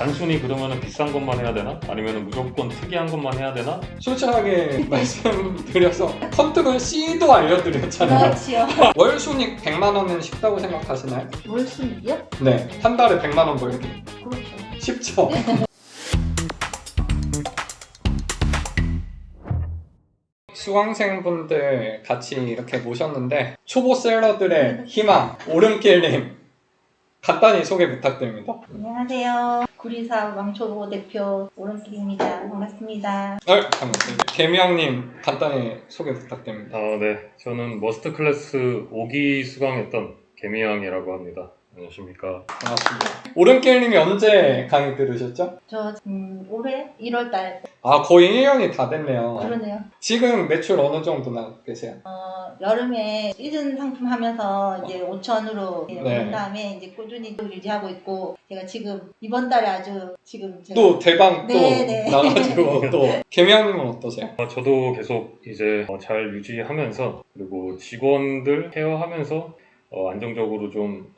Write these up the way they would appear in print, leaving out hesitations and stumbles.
단순히 그러면은 비싼 것만 해야 되나? 아니면은 무조건 특이한 것만 해야 되나? 솔직하게 말씀드려서 컨트롤 C도 알려드렸잖아요. 그렇지요. 월 순익 100만 원은 쉽다고 생각하시나요? 월순이요? 네, 한 달에 100만 원 벌기 그렇죠. 쉽죠. 수강생분들 같이 이렇게 모셨는데 초보 셀러들의 희망 오름길님 간단히 소개 부탁드립니다. 안녕하세요. 구리사 왕초보 대표 오른길입니다. 반갑습니다. 반갑습니다. 개미양님 간단히 소개 부탁드립니다. 네. 저는 머스트 클래스 5기 수강했던 개미양이라고 합니다. 안녕하십니까. 반갑습니다. 오름길님이 언제 강의 들으셨죠? 저 올해 1월달 거의 1년이 다 됐네요. 그러네요. 지금 매출 어느 정도 나고 계세요? 여름에 시즌 상품 하면서 이제 5천으로 네. 온 다음에 이제 꾸준히 또 유지하고 있고 제가 지금 이번 달에 아주 지금 제가 또 대박 또 네. 나가지고 또 개미양님은 어떠세요? 저도 계속 이제 잘 유지하면서 그리고 직원들 케어하면서 안정적으로 좀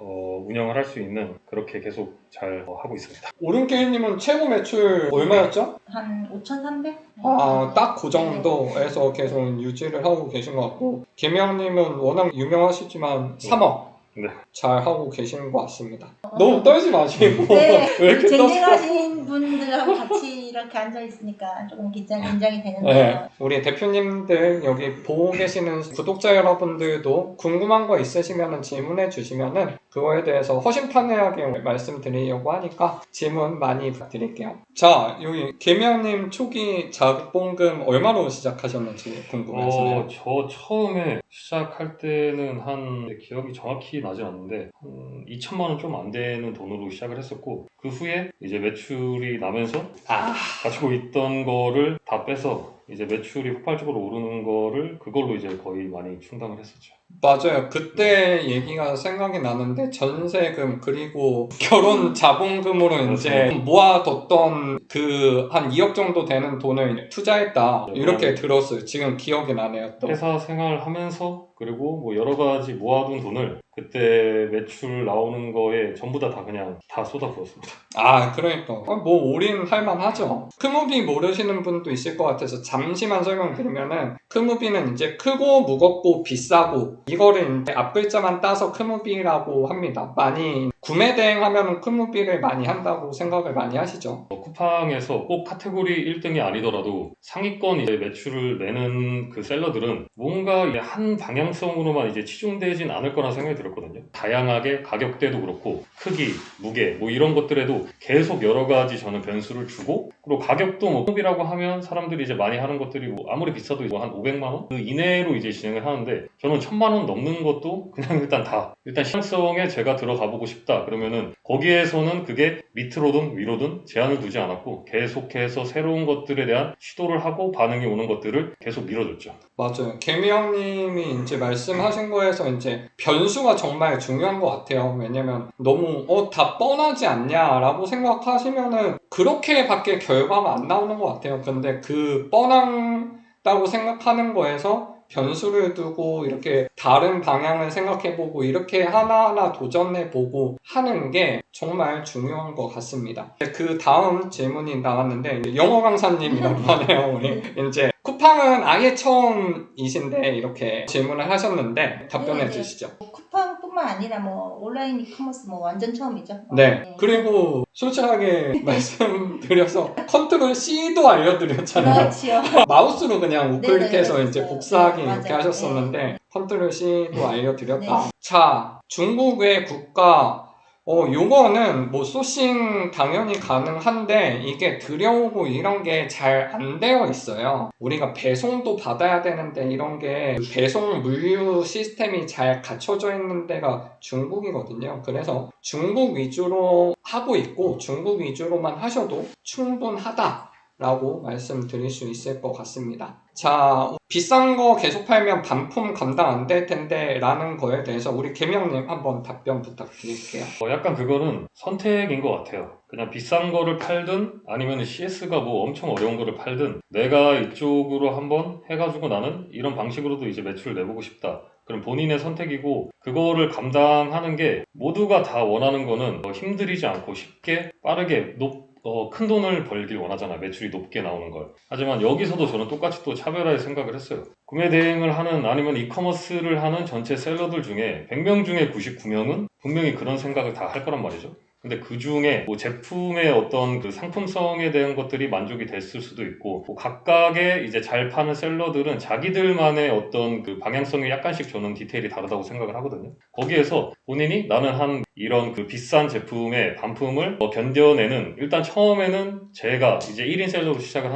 운영을 할 수 있는 그렇게 계속 잘 하고 있습니다. 오름길님은 최고 매출 얼마였죠? 한 5,300? 딱 그 정도에서 계속 유지를 하고 계신 것 같고 개미양님은 워낙 유명하시지만 3억 네. 잘 하고 계시는 것 같습니다. 너무 떨지 마시고 네. 왜 이렇게 떠서 쟁쟁하신 분들하고 같이 이렇게 앉아 있으니까 조금 긴장이 되는데요. 네, 우리 대표님들 여기 보고 계시는 구독자 여러분들도 궁금한 거 있으시면 질문해 주시면은 그거에 대해서 허심탄회하게 말씀드리려고 하니까 질문 많이 부탁드릴게요. 자, 여기 개미양님 초기 자본금 얼마로 시작하셨는지 궁금해서요. 저 처음에 시작할 때는 기억이 정확히 나진 않는데 한 2천만 원 좀 안 되는 돈으로 시작을 했었고 그 후에 이제 매출이 나면서 가지고 있던 거를 다 빼서 이제 매출이 폭발적으로 오르는 거를 그걸로 이제 거의 많이 충당을 했었죠. 맞아요. 그때 얘기가 생각이 나는데 전세금 그리고 결혼 자본금으로 이제 모아뒀던 그 한 2억 정도 되는 돈을 투자했다 이렇게 들었어요. 지금 기억이 나네요. 또. 회사 생활하면서 그리고 뭐 여러 가지 모아둔 돈을 그때 매출 나오는 거에 전부 다 그냥 다 쏟아부었습니다. 그러니까 뭐 올인할 만하죠. 크무비 모르시는 분도 있을 것 같아서 잠시만 설명드리면은 크무비는 이제 크고 무겁고 비싸고 이거를 이제 앞글자만 따서 크무비라고 합니다. 많이 구매 대행하면 크무비를 많이 한다고 생각을 많이 하시죠. 쿠팡에서 꼭 카테고리 1등이 아니더라도 상위권 이제 매출을 내는 그 셀러들은 뭔가 이제 한 방향성으로만 이제 치중되진 않을 거라 생각이 들었거든요. 다양하게 가격대도 그렇고 크기, 무게 뭐 이런 것들에도 계속 여러 가지 저는 변수를 주고 그리고 가격도 뭐 소비라고 하면 사람들이 이제 많이 하는 것들이 뭐 아무리 비싸도 한 500만 원 그 이내로 이제 진행을 하는데 저는 1000만 원 넘는 것도 그냥 일단 시장성에 제가 들어가 보고 싶다 그러면은 거기에서는 그게 밑으로든 위로든 제한을 두지 않았고 계속해서 새로운 것들에 대한 시도를 하고 반응이 오는 것들을 계속 밀어줬죠. 맞아요. 개미 형님이 이제 말씀하신 거에서 이제 변수가 정말 중요한 것 같아요. 왜냐면 너무 다 뻔하지 않냐라고 생각하시면은 그렇게밖에 결과가 안 나오는 것 같아요. 근데 그 뻔하다고 생각하는 거에서 변수를 두고 이렇게 다른 방향을 생각해보고 이렇게 하나하나 도전해보고 하는 게 정말 중요한 것 같습니다. 그 다음 질문이 나왔는데 영어 강사님이라고 하네요. 우리 이제 쿠팡은 아예 처음이신데 이렇게 질문을 하셨는데 답변해 네. 주시죠. 쿠팡뿐만 아니라 뭐 온라인 이커머스 뭐 완전 처음이죠. 네. 그리고 솔직하게 말씀드려서 컨트롤 C도 알려드렸잖아요. 그렇지요. 마우스로 그냥 우클릭해서 네네, 이제 맞아요. 복사하기 네, 이렇게 맞아요. 하셨었는데 컨트롤 C도 알려드렸다. 네. 자, 중국의 국가 요거는 뭐 소싱 당연히 가능한데 이게 들여오고 이런 게 잘 안 되어 있어요. 우리가 배송도 받아야 되는데 이런 게 배송 물류 시스템이 잘 갖춰져 있는 데가 중국이거든요. 그래서 중국 위주로 하고 있고 중국 위주로만 하셔도 충분하다. 라고 말씀드릴 수 있을 것 같습니다. 자, 비싼 거 계속 팔면 반품 감당 안 될 텐데 라는 거에 대해서 우리 개명님 한번 답변 부탁드릴게요. 약간 그거는 선택인 것 같아요. 그냥 비싼 거를 팔든 아니면 CS가 뭐 엄청 어려운 거를 팔든 내가 이쪽으로 한번 해가지고 나는 이런 방식으로도 이제 매출을 내보고 싶다. 그럼 본인의 선택이고 그거를 감당하는 게 모두가 다 원하는 거는 힘들이지 않고 쉽게 빠르게 큰 돈을 벌길 원하잖아요. 매출이 높게 나오는 걸. 하지만 여기서도 저는 똑같이 또 차별화의 생각을 했어요. 구매 대행을 하는 아니면 이커머스를 하는 전체 셀러들 중에 100명 중에 99명은 분명히 그런 생각을 다 할 거란 말이죠. 근데 그 중에 뭐 제품의 어떤 그 상품성에 대한 것들이 만족이 됐을 수도 있고, 뭐 각각의 이제 잘 파는 셀러들은 자기들만의 어떤 그 방향성이 약간씩 저는 디테일이 다르다고 생각을 하거든요. 거기에서 본인이 나는 한 이런 그 비싼 제품의 반품을 견뎌내는, 일단 처음에는 제가 이제 1인 셀러로 시작을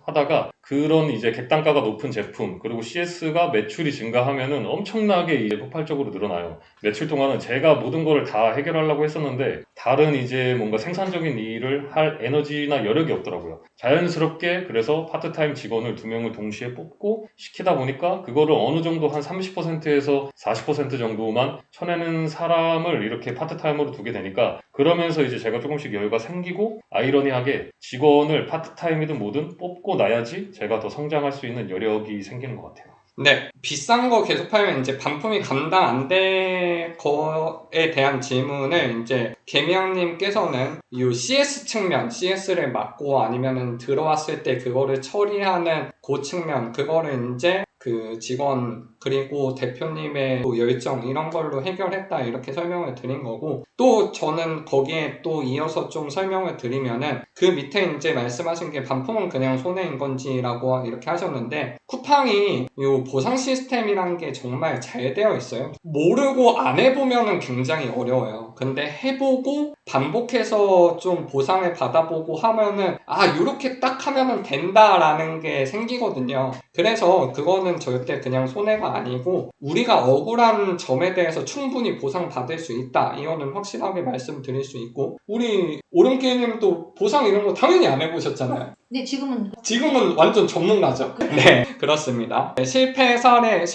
하다가 그런 이제 객단가가 높은 제품, 그리고 CS가 매출이 증가하면은 엄청나게 이제 폭발적으로 늘어나요. 며칠 동안은 제가 모든 걸 다 해결하려고 했었는데 다른 이제 뭔가 생산적인 일을 할 에너지나 여력이 없더라고요. 자연스럽게 그래서 파트타임 직원을 2명을 동시에 뽑고 시키다 보니까 그거를 어느 정도 한 30%에서 40% 정도만 쳐내는 사람을 이렇게 파트타임으로 두게 되니까, 그러면서 이제 제가 조금씩 여유가 생기고, 아이러니하게 직원을 파트타임이든 뭐든 뽑고 나야지 제가 더 성장할 수 있는 여력이 생기는 것 같아요. 네, 비싼 거 계속 팔면 이제 반품이 감당 안 될 거에 대한 질문을 이제 개미양님께서는 이 CS 측면, CS를 맡고 아니면은 들어왔을 때 그거를 처리하는 그 측면, 그거를 이제 그 직원 그리고 대표님의 또 열정 이런 걸로 해결했다 이렇게 설명을 드린 거고, 또 저는 거기에 또 이어서 좀 설명을 드리면은 그 밑에 이제 말씀하신 게 반품은 그냥 손해인 건지라고 이렇게 하셨는데, 쿠팡이 이 보상 시스템이란 게 정말 잘 되어 있어요. 모르고 안 해보면은 굉장히 어려워요. 근데 해보고 반복해서 좀 보상을 받아보고 하면은 요렇게 딱 하면은 된다라는 게 생기거든요. 그래서 그거는 절대 그냥 손해가 아니고 우리가 억울한 점에 대해서 충분히 보상받을 수 있다. 이거는 확실하게 말씀드릴 수 있고, 우리 오름기님도 보상 이런 거 당연히 안 해보셨잖아요. 근데 지금은 완전 전문가죠. 네, 그렇습니다. 네, 실패 사례에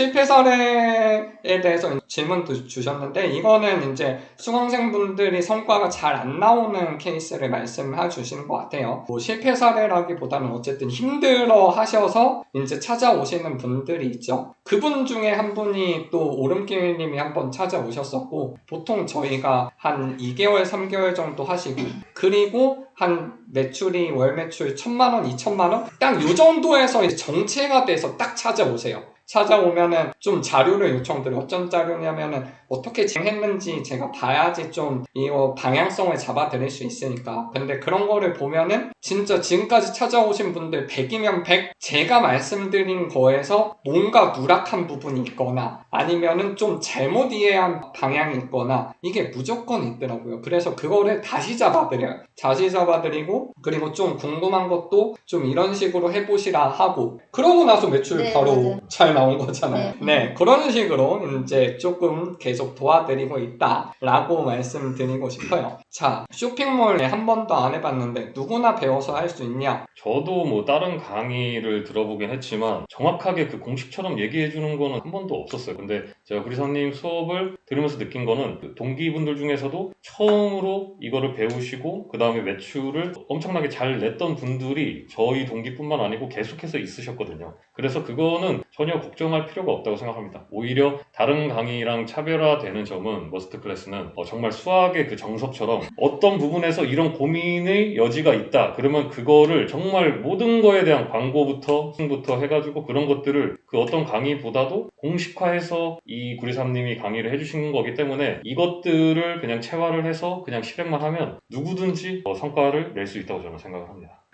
대해서 질문도 주셨는데, 이거는 이제 수강생분들이 성과가 잘 안 나오는 케이스를 말씀해 주시는 것 같아요. 뭐 실패 사례라기보다는 어쨌든 힘들어 하셔서 이제 찾아오시는 분들이 있죠. 그분 중에 한 분이 또 오름길님이 한번 찾아오셨었고, 보통 저희가 한 2개월, 3개월 정도 하시고, 그리고 한 매출이 월 매출 1,000만원, 2,000만원? 딱 요 정도에서 이제 정체가 돼서 딱 찾아오세요. 찾아오면은 좀 자료를 요청드려요. 어떤 자료냐면은 어떻게 진행했는지 제가 봐야지 좀 이거 방향성을 잡아드릴 수 있으니까. 근데 그런 거를 보면은 진짜 지금까지 찾아오신 분들 100이면 100 제가 말씀드린 거에서 뭔가 누락한 부분이 있거나 아니면은 좀 잘못 이해한 방향이 있거나 이게 무조건 있더라고요. 그래서 그거를 다시 잡아드려요. 다시 잡아드리고, 그리고 좀 궁금한 것도 좀 이런 식으로 해보시라 하고, 그러고 나서 매출 네, 바로 맞아요. 잘 나온 거잖아요. 네. 네, 그런 식으로 이제 조금 계속 도와드리고 있다라고 말씀드리고 싶어요. 자, 쇼핑몰 한 번도 안 해봤는데 누구나 배워서 할 수 있냐? 저도 뭐 다른 강의를 들어보긴 했지만 정확하게 그 공식처럼 얘기해 주는 거는 한 번도 없었어요. 근데 제가 구리사님 수업을 들으면서 느낀 거는 그 동기분들 중에서도 처음으로 이거를 배우시고 그 다음에 매출을 엄청나게 잘 냈던 분들이 저희 동기뿐만 아니고 계속해서 있으셨거든요. 그래서 그거는 전혀 걱정할 필요가 없다고 생각합니다. 오히려 다른 강의랑 차별화되는 점은 머스트클래스는 정말 수학의 그 정석처럼 어떤 부분에서 이런 고민의 여지가 있다. 그러면 그거를 정말 모든 거에 대한 광고부터 해가지고 그런 것들을 그 어떤 강의보다도 공식화해서 이 구리삼님이 강의를 해주신 거기 때문에 이것들을 그냥 체화를 해서 그냥 실행만 하면 누구든지 성과를 낼 수 있다고 저는 생각을 합니다.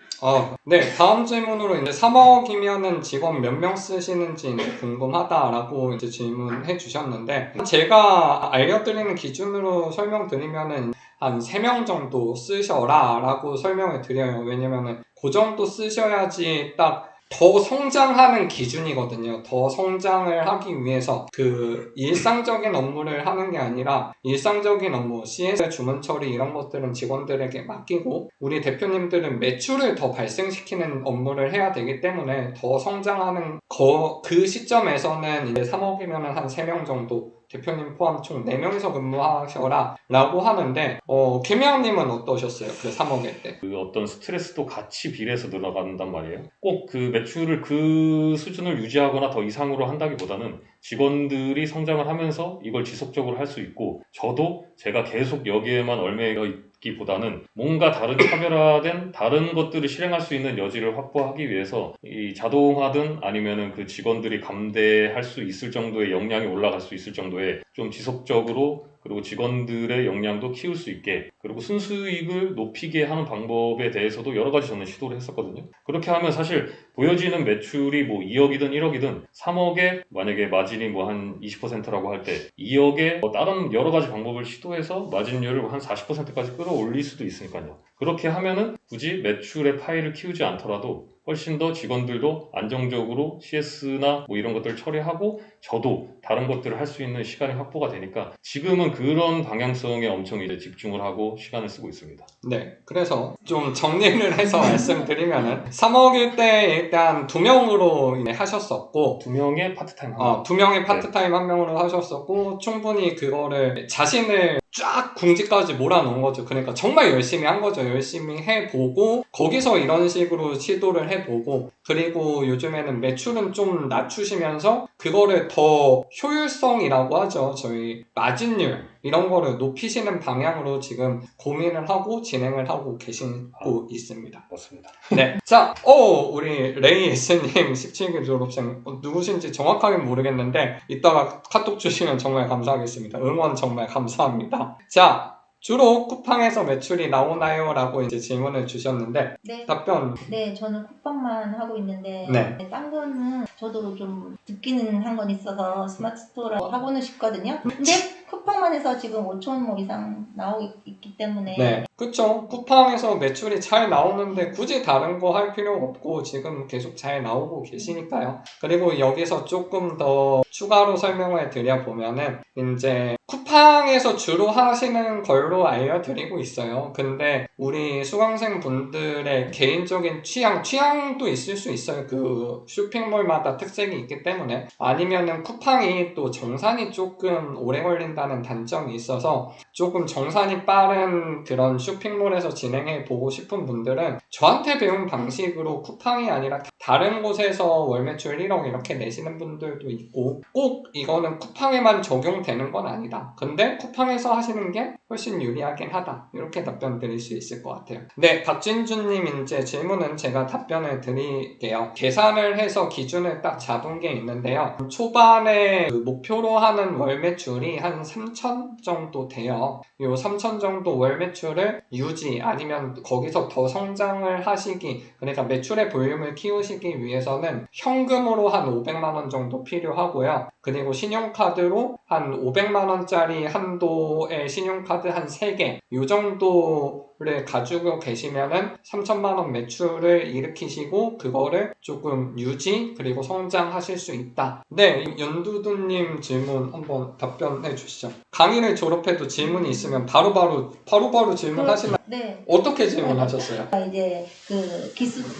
네, 다음 질문으로 이제 3억이면은 직원 몇 명 쓰시는지 궁금하다라고 이제 질문해 주셨는데, 제가 알려드리는 기준으로 설명드리면은 한 3명 정도 쓰셔라 라고 설명을 드려요. 왜냐면은 그 정도 쓰셔야지 딱 더 성장하는 기준이거든요. 더 성장을 하기 위해서 그 일상적인 업무를 하는 게 아니라 일상적인 업무, CS 주문 처리 이런 것들은 직원들에게 맡기고 우리 대표님들은 매출을 더 발생시키는 업무를 해야 되기 때문에 더 성장하는 그 시점에서는 이제 3억이면 한 3명 정도 대표님 포함 총 4명이서 근무하셔라 라고 하는데, 김양님은 어떠셨어요? 그 3억일 때? 그 어떤 스트레스도 같이 비례해서 늘어간단 말이에요. 꼭 그 매출을 그 수준을 유지하거나 더 이상으로 한다기보다는 직원들이 성장을 하면서 이걸 지속적으로 할 수 있고, 저도 제가 계속 여기에만 얽매여 기보다는 뭔가 다른 차별화된 다른 것들을 실행할 수 있는 여지를 확보하기 위해서 이 자동화든 아니면은 그 직원들이 감대할 수 있을 정도의 역량이 올라갈 수 있을 정도의 좀 지속적으로 그리고 직원들의 역량도 키울 수 있게 그리고 순수익을 높이게 하는 방법에 대해서도 여러 가지 저는 시도를 했었거든요. 그렇게 하면 사실 보여지는 매출이 뭐 2억이든 1억이든 3억에 만약에 마진이 뭐 한 20%라고 할 때 2억에 다른 여러 가지 방법을 시도해서 마진율을 한 40%까지 끌어올릴 수도 있으니까요. 그렇게 하면은 굳이 매출의 파이를 키우지 않더라도 훨씬 더 직원들도 안정적으로 CS나 뭐 이런 것들을 처리하고 저도 다른 것들을 할 수 있는 시간이 확보가 되니까 지금은 그런 방향성에 엄청 이제 집중을 하고 시간을 쓰고 있습니다. 네, 그래서 좀 정리를 해서 말씀드리면은 3억일 때 일단 2명으로 하셨었고 2명의 파트타임 한 명. 2명의 파트타임 한 명으로 하셨었고 충분히 그거를 자신을 쫙 궁지까지 몰아놓은 거죠. 그러니까 정말 열심히 한 거죠. 열심히 해보고 거기서 이런 식으로 시도를 해보고 그리고 요즘에는 매출은 좀 낮추시면서 그거를 더 효율성이라고 하죠. 저희 마진율 이런 거를 높이시는 방향으로 지금 고민을 하고 진행을 하고 계시고 있습니다. 맞습니다. 네. 자, 우리 레이 S님 17기 졸업생 누구신지 정확하게 모르겠는데 이따가 카톡 주시면 정말 감사하겠습니다. 응원 정말 감사합니다. 자, 주로 쿠팡에서 매출이 나오나요? 라고 이제 질문을 주셨는데 네. 답변 네, 저는 쿠팡만 하고 있는데 네. 딴 거는 저도 좀 듣기는 한 건 있어서 스마트 스토어라고 하고는 싶거든요. 근데 쿠팡만 해서 지금 5천 뭐 이상 나오고 있기 때문에 네, 그쵸. 쿠팡에서 매출이 잘 나오는데 굳이 다른 거 할 필요 없고 지금 계속 잘 나오고 계시니까요. 그리고 여기서 조금 더 추가로 설명을 드려보면은 이제 쿠팡에서 주로 하시는 걸로 알려드리고 있어요. 근데 우리 수강생 분들의 개인적인 취향도 있을 수 있어요. 그 쇼핑몰마다 특색이 있기 때문에. 아니면은 쿠팡이 또 정산이 조금 오래 걸린다는 단점이 있어서 조금 정산이 빠른 그런 쇼핑몰에서 진행해 보고 싶은 분들은 저한테 배운 방식으로 쿠팡이 아니라 다른 곳에서 월 매출 1억 이렇게 내시는 분들도 있고 꼭 이거는 쿠팡에만 적용되는 건 아니다. 근데 쿠팡에서 하시는 게 훨씬 유리하긴 하다. 이렇게 답변 드릴 수 있을 것 같아요. 네, 박진주님 이제 질문은 제가 답변을 드릴게요. 계산을 해서 기준을 딱 잡은 게 있는데요. 초반에 그 목표로 하는 월 매출이 한 3천 정도 돼요. 요 3천 정도 월 매출을 유지 아니면 거기서 더 성장을 하시기 그러니까 매출의 볼륨을 키우시기 위해서는 현금으로 한 500만 원 정도 필요하고요. 그리고 신용카드로 한 500만 원짜리 한도의 신용카드 한 3개 요 정도를 가지고 계시면은 3천만 원 매출을 일으키시고 그거를 조금 유지 그리고 성장하실 수 있다. 네, 연두두님 질문 한번 답변해 주시죠. 강의를 졸업해도 질문이 있으면 바로바로 질문하시나요? 네. 어떻게 질문하셨어요? 이제 그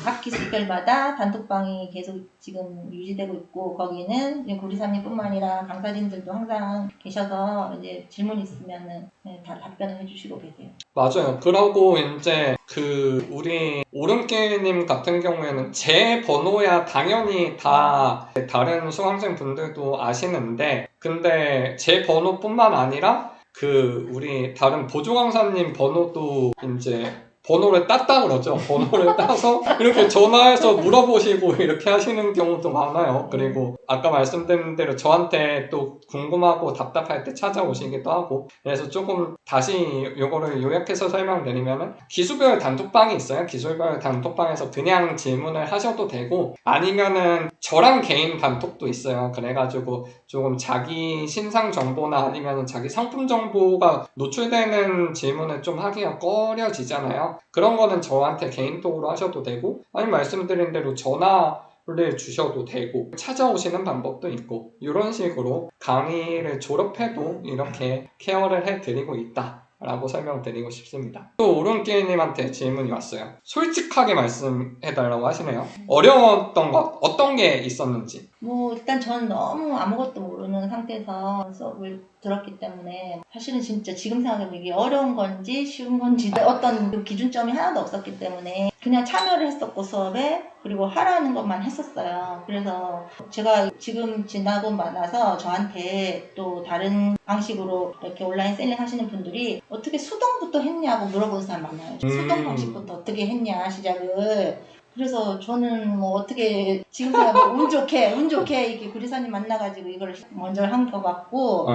각 기수별마다 단톡방이 계속 지금 유지되고 있고 거기는 구리사님뿐만 아니라 강사진들도 항상 계셔서 이제 질문 있으면은 다 답변을 해주시고 계세요. 맞아요. 그러고 이제 그 우리 오름길님 같은 경우에는 제 번호야 당연히 다 다른 수강생 분들도 아시는데 근데 제 번호뿐만 아니라 그 우리 다른 보조강사님 번호도 이제 번호를 땄다 그러죠. 번호를 따서 이렇게 전화해서 물어보시고 이렇게 하시는 경우도 많아요. 그리고 아까 말씀드린 대로 저한테 또 궁금하고 답답할 때 찾아오시기도 하고 그래서 조금 다시 이거를 요약해서 설명드리면은 기수별 단톡방이 있어요. 기수별 단톡방에서 그냥 질문을 하셔도 되고 아니면은 저랑 개인 단톡도 있어요. 그래가지고 조금 자기 신상 정보나 아니면 자기 상품 정보가 노출되는 질문을 좀 하기가 꺼려지잖아요. 그런 거는 저한테 개인톡으로 하셔도 되고 아니면 말씀드린 대로 전화를 주셔도 되고 찾아오시는 방법도 있고 이런 식으로 강의를 졸업해도 이렇게 케어를 해드리고 있다. 라고 설명드리고 싶습니다. 또 오른길님한테 질문이 왔어요. 솔직하게 말씀해달라고 하시네요. 어려웠던 것 어떤 게 있었는지. 뭐 일단 저는 너무 아무것도 모르는 상태에서 수업을 들었기 때문에 사실은 진짜 지금 생각해보면 이게 어려운 건지 쉬운 건지 어떤 그 기준점이 하나도 없었기 때문에 그냥 참여를 했었고 수업에 그리고 하라는 것만 했었어요. 그래서 제가 지금 지나고 나서 저한테 또 다른 방식으로 이렇게 온라인 셀링 하시는 분들이 어떻게 수동부터 했냐고 물어보는 사람 많아요. 수동 방식부터 어떻게 했냐 시작을. 그래서 저는 뭐 어떻게 지금 생각하면 운 좋게 이렇게 구리사님 만나가지고 이걸 먼저 한 것 같고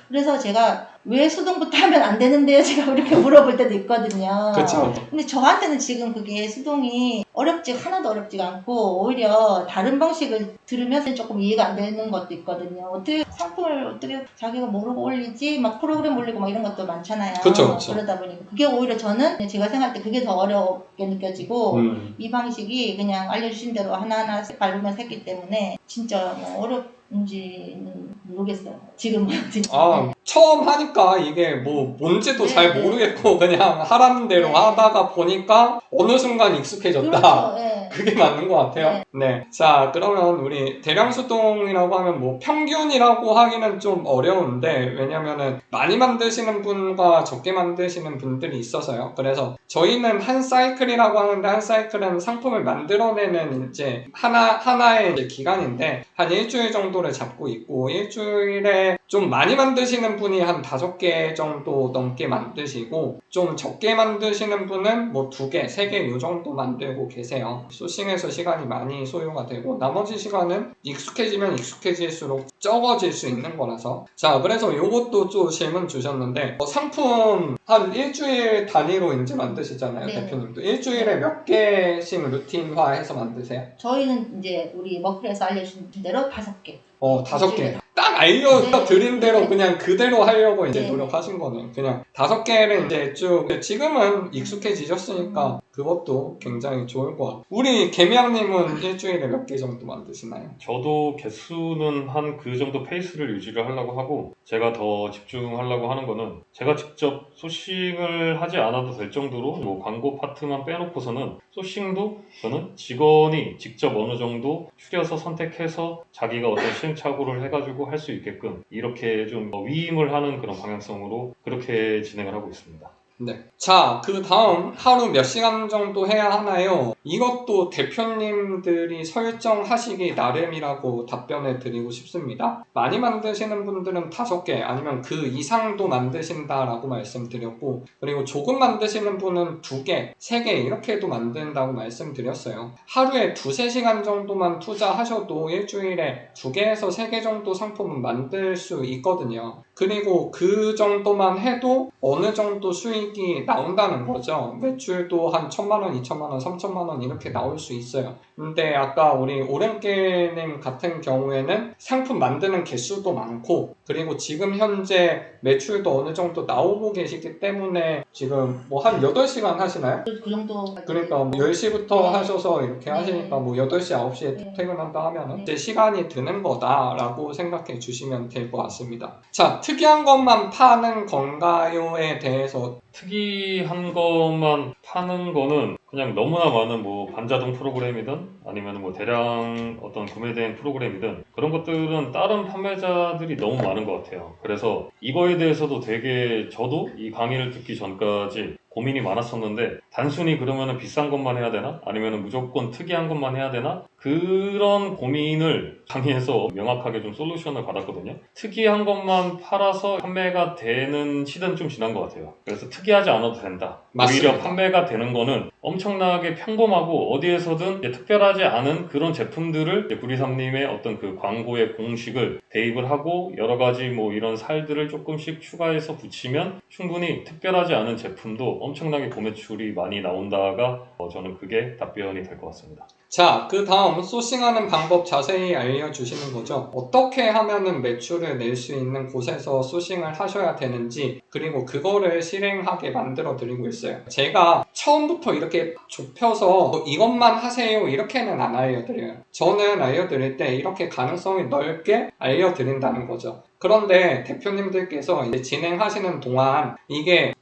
그래서 제가 왜 수동부터 하면 안 되는데요? 제가 이렇게 물어볼 때도 있거든요. 그쵸. 근데 저한테는 지금 그게 수동이 하나도 어렵지가 않고 오히려 다른 방식을 들으면 조금 이해가 안 되는 것도 있거든요. 어떻게 상품을 어떻게 자기가 모르고 올리지? 막 프로그램 올리고 막 이런 것도 많잖아요. 그쵸. 그러다 보니까 그게 오히려 저는 제가 생각할 때 그게 더 어렵게 느껴지고 이 방식이 그냥 알려주신 대로 하나하나 밟으면서 했기 때문에 진짜 뭐 어렵은지는 모르겠어요. 지금은 진짜. 처음 하니까 이게 뭐 뭔지도 네, 잘 네. 모르겠고 그냥 하라는 대로 네. 하다가 보니까 어느 순간 익숙해졌다. 그렇죠. 네. 그게 맞는 것 같아요. 네. 자, 그러면 우리 대량수동이라고 하면 뭐 평균이라고 하기는 좀 어려운데, 왜냐면은 많이 만드시는 분과 적게 만드시는 분들이 있어서요. 그래서 저희는 한 사이클이라고 하는데, 한 사이클은 상품을 만들어내는 이제 하나의 이제 기간인데, 한 일주일 정도를 잡고 있고, 일주일에 좀 많이 만드시는 분이 한 5개 정도 넘게 만드시고, 좀 적게 만드시는 분은 뭐 2개, 3개 요 정도 만들고 계세요. 소싱에서 시간이 많이 소요가 되고 나머지 시간은 익숙해지면 익숙해질수록 적어질 수 있는 거라서. 자, 그래서 요것도 좀 질문 주셨는데 상품 한 일주일 단위로 이제 만드시잖아요. 네. 대표님도 일주일에 몇 개씩 루틴화해서 만드세요? 저희는 이제 우리 머플에서 알려주신 대로 5개. 5개. 딱 알려드린 대로 네. 그냥 그대로 하려고 이제 네. 노력하신 거네. 그냥 5개를 이제 쭉. 지금은 익숙해지셨으니까 그것도 굉장히 좋을 것 같고. 우리 개미양님은 일주일에 몇 개 정도 만드시나요? 저도 개수는 한 그 정도 페이스를 유지를 하려고 하고, 제가 더 집중하려고 하는 거는 제가 직접 소싱을 하지 않아도 될 정도로 뭐 광고 파트만 빼놓고서는 소싱도 저는 직원이 직접 어느 정도 추려서 선택해서 자기가 어떤 시행착오를 해가지고 할 수 있게끔 이렇게 좀 위임을 하는 그런 방향성으로 그렇게 진행을 하고 있습니다. 네. 자, 그 다음 하루 몇 시간 정도 해야 하나요? 이것도 대표님들이 설정하시기 나름이라고 답변을 드리고 싶습니다. 많이 만드시는 분들은 5개 아니면 그 이상도 만드신다라고 말씀드렸고, 그리고 조금 만드시는 분은 2개, 3개 이렇게도 만든다고 말씀드렸어요. 하루에 2-3시간 정도만 투자하셔도 일주일에 2개에서 3개 정도 상품은 만들 수 있거든요. 그리고 그 정도만 해도 어느 정도 수익이 나온다는 거죠. 매출도 한 1,000만원, 2,000만원, 3,000만원 이렇게 나올 수 있어요. 근데 아까 우리 오렌게님 같은 경우에는 상품 만드는 개수도 많고, 그리고 지금 현재 매출도 어느 정도 나오고 계시기 때문에 지금 뭐 한 8시간 하시나요? 그 정도. 그러니까 뭐 10시부터 네. 하셔서 이렇게 네. 하시니까 뭐 8시, 9시에 네. 퇴근한다 하면은 네. 이제 시간이 드는 거다라고 생각해 주시면 될 것 같습니다. 자, 특이한 것만 파는 건가요에 대해서 특이한 것만 파는 거는 그냥 너무나 많은 뭐 반자동 프로그램이든 아니면 뭐 대량 어떤 구매 대행 프로그램이든 그런 것들은 다른 판매자들이 너무 많은 것 같아요. 그래서 이거에 대해서도 되게 저도 이 강의를 듣기 전까지 고민이 많았었는데, 단순히 그러면은 비싼 것만 해야 되나? 아니면은 무조건 특이한 것만 해야 되나? 그런 고민을 강의에서 명확하게 좀 솔루션을 받았거든요. 특이한 것만 팔아서 판매가 되는 시대는 좀 지난 것 같아요. 그래서 특이하지 않아도 된다. 맞습니다. 오히려 판매가 되는 거는 엄청나게 평범하고 어디에서든 이제 특별하지 않은 그런 제품들을 이제 구리삼님의 어떤 그 광고의 공식을 대입을 하고 여러 가지 뭐 이런 살들을 조금씩 추가해서 붙이면 충분히 특별하지 않은 제품도 엄청나게 고매출이 많이 나온다가 저는 그게 답변이 될 것 같습니다. 자, 그 다음 소싱하는 방법 자세히 알려주시는 거죠. 어떻게 하면은 매출을 낼 수 있는 곳에서 소싱을 하셔야 되는지, 그리고 그거를 실행하게 만들어 드리고 있어요. 제가 처음부터 이렇게 좁혀서 이것만 하세요 이렇게는 안 알려드려요. 저는 알려드릴 때 이렇게 가능성이 넓게 알려드린다는 거죠. 그런데 대표님들께서 이제 진행하시는 동안 이게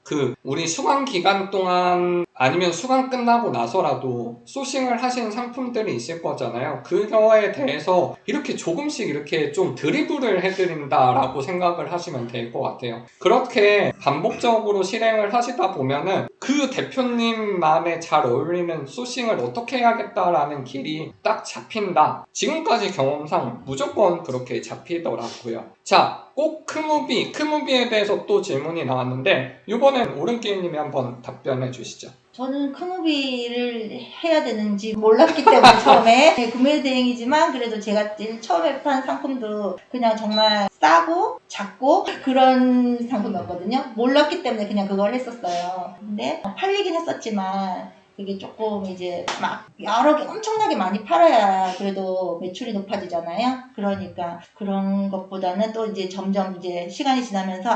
우리 수강 기간 동안 아니면 수강 끝나고 나서라도 소싱을 하신 상품들이 있을 거잖아요. 그거에 대해서 이렇게 조금씩 이렇게 좀 드리블을 해드린다라고 생각을 하시면 될 것 같아요. 그렇게 반복적으로 실행을 하시다 보면은 그 대표님만에 잘 어울리는 소싱을 어떻게 해야겠다라는 길이 딱 잡힌다. 지금까지 경험상 무조건 그렇게 잡히더라고요. 자, 꼭 크무비에 대해서 또 질문이 나왔는데 이번엔 오른게임님이 한번 답변해 주시죠. 저는 크무비를 해야 되는지 몰랐기 때문에 처음에 구매 대행이지만 그래도 제가 제일 처음에 판 상품도 그냥 정말 싸고 작고 그런 상품이었거든요. 몰랐기 때문에 그냥 그걸 했었어요. 근데 팔리긴 했었지만 그게 조금 이제 막 여러 개 엄청나게 많이 팔아야 그래도 매출이 높아지잖아요. 그러니까 그런 것보다는 또 이제 점점 이제 시간이 지나면서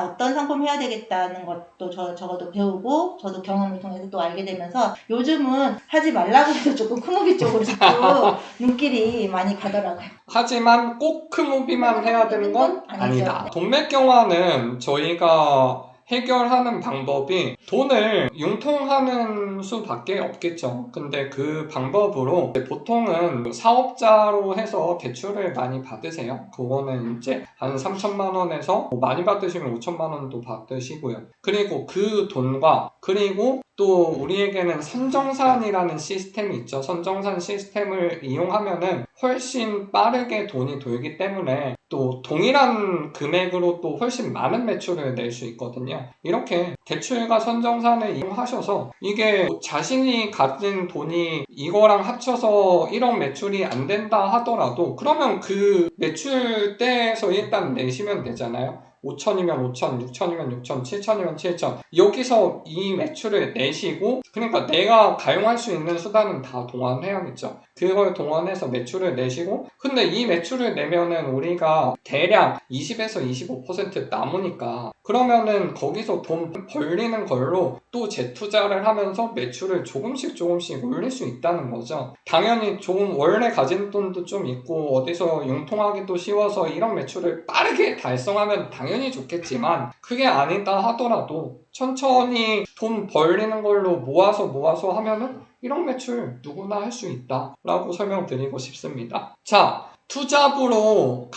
어떤 상품 해야 되겠다는 것도 적어도 배우고 저도 경험을 통해서 또 알게 되면서 요즘은 하지 말라고 해도 조금 크무비 쪽으로 자꾸 눈길이 많이 가더라고요. 하지만 꼭 크무비만 해야 되는 건 아니다. 동맥경화는 저희가 해결하는 방법이 돈을 융통하는 수밖에 없겠죠. 근데 그 방법으로 보통은 사업자로 해서 대출을 많이 받으세요. 그거는 이제 한 3천만 원에서 많이 받으시면 5천만 원도 받으시고요. 그리고 그 돈과 그리고 또 우리에게는 선정산이라는 시스템이 있죠. 선정산 시스템을 이용하면은 훨씬 빠르게 돈이 돌기 때문에 또 동일한 금액으로 또 훨씬 많은 매출을 낼 수 있거든요. 이렇게 대출과 선정산을 이용하셔서 이게 자신이 가진 돈이 이거랑 합쳐서 1억 매출이 안 된다 하더라도 그러면 그 매출대에서 일단 내시면 되잖아요. 5천이면 5천, 6천이면 6천, 7천이면 7천. 여기서 이 매출을 내시고, 그러니까 내가 가용할 수 있는 수단은 다 동원해야겠죠. 그걸 동원해서 매출을 내시고, 근데 이 매출을 내면은 우리가 대략 20에서 25% 남으니까, 그러면은 거기서 돈 벌리는 걸로 또 재투자를 하면서 매출을 조금씩 올릴 수 있다는 거죠. 당연히 조금 원래 가진 돈도 좀 있고, 어디서 융통하기도 쉬워서 이런 매출을 빠르게 달성하면 당연히 좋겠지만 그게 아니다 하더라도 천천히 돈 벌리는 걸로 모아서 하면은 이런 매출 누구나 할 수 있다 라고 설명드리고 싶습니다. 자, 투잡으로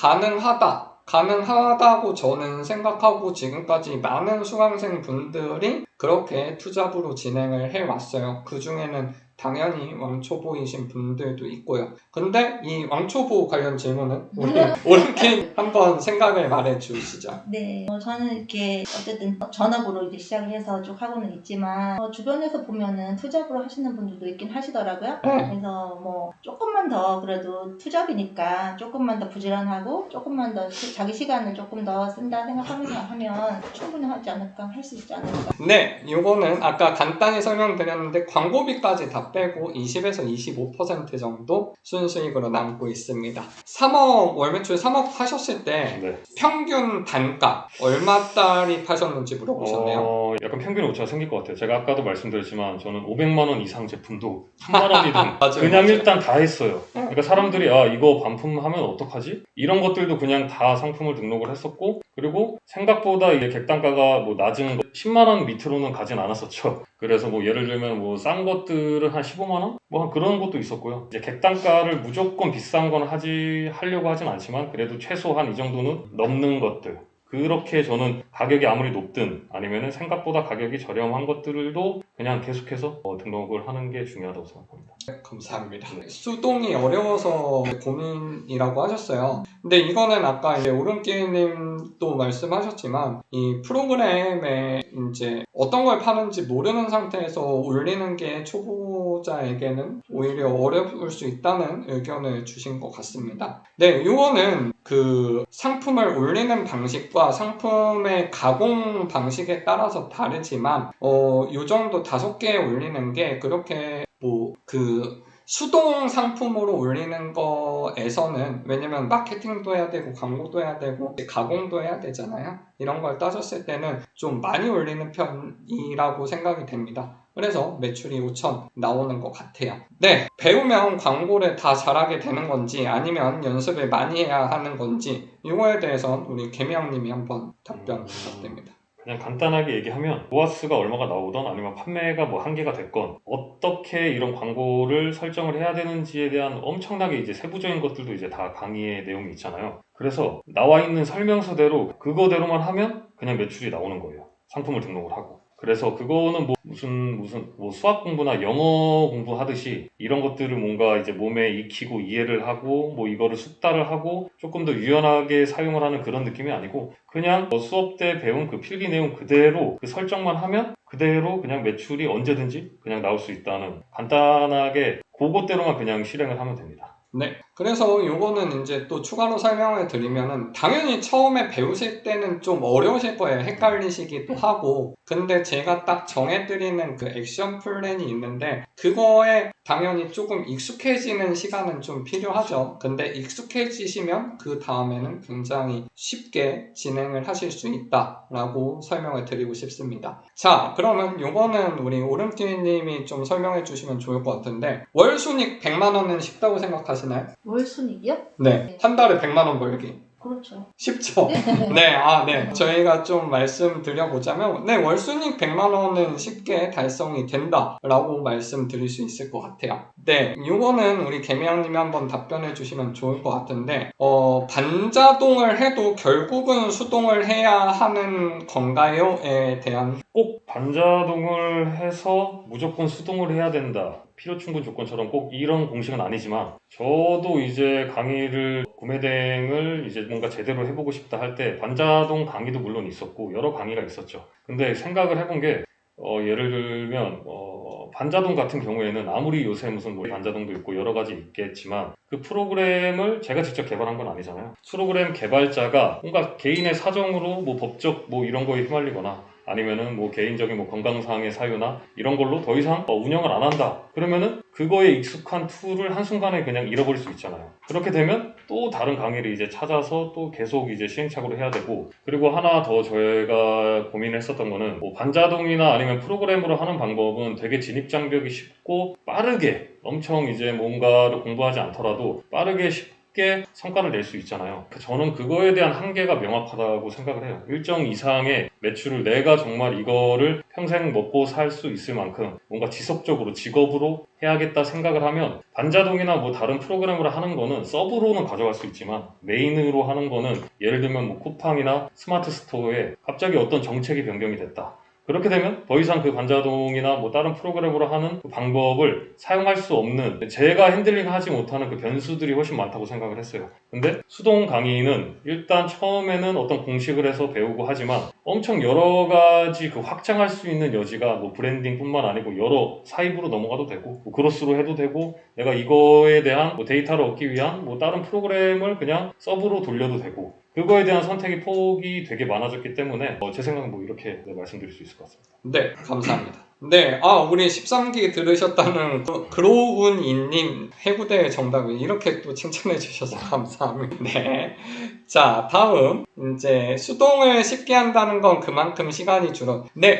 가능하다고 저는 생각하고 지금까지 많은 수강생 분들이 그렇게 투잡으로 진행을 해왔어요. 그 중에는 당연히 왕초보이신 분들도 있고요. 근데 이 왕초보 관련 질문은 우리 오른게임 한번 생각을 말해 주시죠. 네, 저는 이렇게 어쨌든 전업으로 이제 시작을 해서 쭉 하고는 있지만 주변에서 보면은 투잡으로 하시는 분들도 있긴 하시더라고요. 네. 그래서 뭐 조금만 더 그래도 투잡이니까 조금만 더 부지런하고 조금만 더 자기 시간을 조금 더 쓴다 생각하면서 하면 충분히 하지 않을까, 할 수 있지 않을까. 네, 요거는 아까 간단히 설명드렸는데 광고비까지 다 빼고 20에서 25% 정도 순수익으로 남고 있습니다. 3억 월 매출 3억 하셨을 때 네. 평균 단가 얼마짜리 파셨는지 물어보셨네요. 약간 평균 오차가 생길 것 같아요. 제가 아까도 말씀드렸지만 저는 500만 원 이상 제품도 1000만 원이든 그냥 맞아요. 일단 다 했어요. 그러니까 사람들이 이거 반품하면 어떡하지? 이런 것들도 그냥 다 상품을 등록을 했었고, 그리고 생각보다 이게 객단가가 뭐 낮은 10만 원 밑으로는 가진 않았었죠. 그래서 뭐 예를 들면 뭐 싼 것들은 한 15만 원? 뭐 그런 것도 있었고요. 이제 객단가를 무조건 비싼 건 하려고 하진 않지만 그래도 최소한 이 정도는 넘는 것들. 그렇게 저는 가격이 아무리 높든 아니면은 생각보다 가격이 저렴한 것들도 그냥 계속해서 등록을 하는 게 중요하다고 생각합니다. 감사합니다. 수동이 어려워서 고민이라고 하셨어요. 근데 이거는 아까 이제 오른게임님도 말씀하셨지만 이 프로그램에 이제 어떤 걸 파는지 모르는 상태에서 올리는 게 초보자에게는 오히려 어려울 수 있다는 의견을 주신 것 같습니다. 네, 이거는 그 상품을 올리는 방식과 상품의 가공 방식에 따라서 다르지만 요 정도 5개 올리는 게 그렇게 뭐 그 수동 상품으로 올리는 거에서는 왜냐면 마케팅도 해야 되고 광고도 해야 되고 가공도 해야 되잖아요. 이런 걸 따졌을 때는 좀 많이 올리는 편이라고 생각이 됩니다. 그래서 매출이 5천 나오는 것 같아요. 네, 배우면 광고를 다 잘하게 되는 건지 아니면 연습을 많이 해야 하는 건지 이거에 대해서는 우리 개미형님이 한번 답변 부탁드립니다. 그냥 간단하게 얘기하면 로아스가 얼마가 나오던 아니면 판매가 뭐 한계가 됐건 어떻게 이런 광고를 설정을 해야 되는지에 대한 엄청나게 이제 세부적인 것들도 이제 다 강의의 내용이 있잖아요. 그래서 나와 있는 설명서대로 그거대로만 하면 그냥 매출이 나오는 거예요. 상품을 등록을 하고. 그래서 그거는 뭐 무슨 뭐 수학 공부나 영어 공부하듯이 이런 것들을 뭔가 이제 몸에 익히고 이해를 하고 뭐 이거를 숙달을 하고 조금 더 유연하게 사용을 하는 그런 느낌이 아니고 그냥 수업 때 배운 그 필기 내용 그대로 그 설정만 하면 그대로 그냥 매출이 언제든지 그냥 나올 수 있다는 간단하게 그것대로만 그냥 실행을 하면 됩니다. 네. 그래서 요거는 이제 또 추가로 설명을 드리면은 당연히 처음에 배우실 때는 좀 어려우실 거예요. 헷갈리시기도 하고. 근데 제가 딱 정해드리는 그 액션 플랜이 있는데 그거에 당연히 조금 익숙해지는 시간은 좀 필요하죠. 근데 익숙해지시면 그 다음에는 굉장히 쉽게 진행을 하실 수 있다라고 설명을 드리고 싶습니다. 자, 그러면 요거는 우리 오름띠님이 좀 설명해 주시면 좋을 것 같은데 월 순익 100만 원은 쉽다고 생각하시나요? 월 순이익이요? 네. 한 달에 100만 원 벌기. 그렇죠. 쉽죠? 네. 저희가 좀 말씀드려보자면, 네, 월순익 100만 원은 쉽게 달성이 된다라고 말씀드릴 수 있을 것 같아요. 네, 이거는 우리 개미양님이 한번 답변해 주시면 좋을 것 같은데, 반자동을 해도 결국은 수동을 해야 하는 건가요?에 대한. 꼭 반자동을 해서 무조건 수동을 해야 된다. 필요충분 조건처럼 꼭 이런 공식은 아니지만 저도 이제 강의를 구매대행을 이제 뭔가 제대로 해보고 싶다 할 때 반자동 강의도 물론 있었고 여러 강의가 있었죠. 근데 생각을 해본 게 예를 들면 반자동 같은 경우에는 아무리 요새 무슨 뭐 반자동도 있고 여러 가지 있겠지만 그 프로그램을 제가 직접 개발한 건 아니잖아요. 프로그램 개발자가 뭔가 개인의 사정으로 뭐 법적 뭐 이런 거에 휘말리거나 아니면은 뭐 개인적인 뭐 건강상의 사유나 이런 걸로 더 이상 운영을 안 한다. 그러면은 그거에 익숙한 툴을 한순간에 그냥 잃어버릴 수 있잖아요. 그렇게 되면 또 다른 강의를 이제 찾아서 또 계속 이제 시행착오를 해야 되고 그리고 하나 더 저희가 고민했었던 거는 뭐 반자동이나 아니면 프로그램으로 하는 방법은 되게 진입장벽이 쉽고 빠르게 엄청 이제 뭔가를 공부하지 않더라도 빠르게 쉽게 성과를 낼 수 있잖아요. 저는 그거에 대한 한계가 명확하다고 생각을 해요. 일정 이상의 매출을 내가 정말 이거를 평생 먹고 살 수 있을 만큼 뭔가 지속적으로 직업으로 해야겠다 생각을 하면 반자동이나 뭐 다른 프로그램으로 하는 거는 서브로는 가져갈 수 있지만 메인으로 하는 거는 예를 들면 뭐 쿠팡이나 스마트 스토어에 갑자기 어떤 정책이 변경이 됐다. 그렇게 되면 더 이상 그 반자동이나 뭐 다른 프로그램으로 하는 그 방법을 사용할 수 없는 제가 핸들링 하지 못하는 그 변수들이 훨씬 많다고 생각을 했어요. 근데 수동 강의는 일단 처음에는 어떤 공식을 해서 배우고 하지만 엄청 여러 가지 그 확장할 수 있는 여지가 뭐 브랜딩뿐만 아니고 여러 사입으로 넘어가도 되고 뭐 크로스로 해도 되고 내가 이거에 대한 뭐 데이터를 얻기 위한 뭐 다른 프로그램을 그냥 서브로 돌려도 되고 그거에 대한 선택의 폭이 되게 많아졌기 때문에 제 생각은 뭐 이렇게 말씀드릴 수 있을 것 같습니다. 네, 감사합니다. 네, 우리 13기 들으셨다는 그로운이님 해구대 정답을 이렇게 또 칭찬해 주셔서 감사합니다. 네. 자, 다음 이제 수동을 쉽게 한다는 건 그만큼 시간이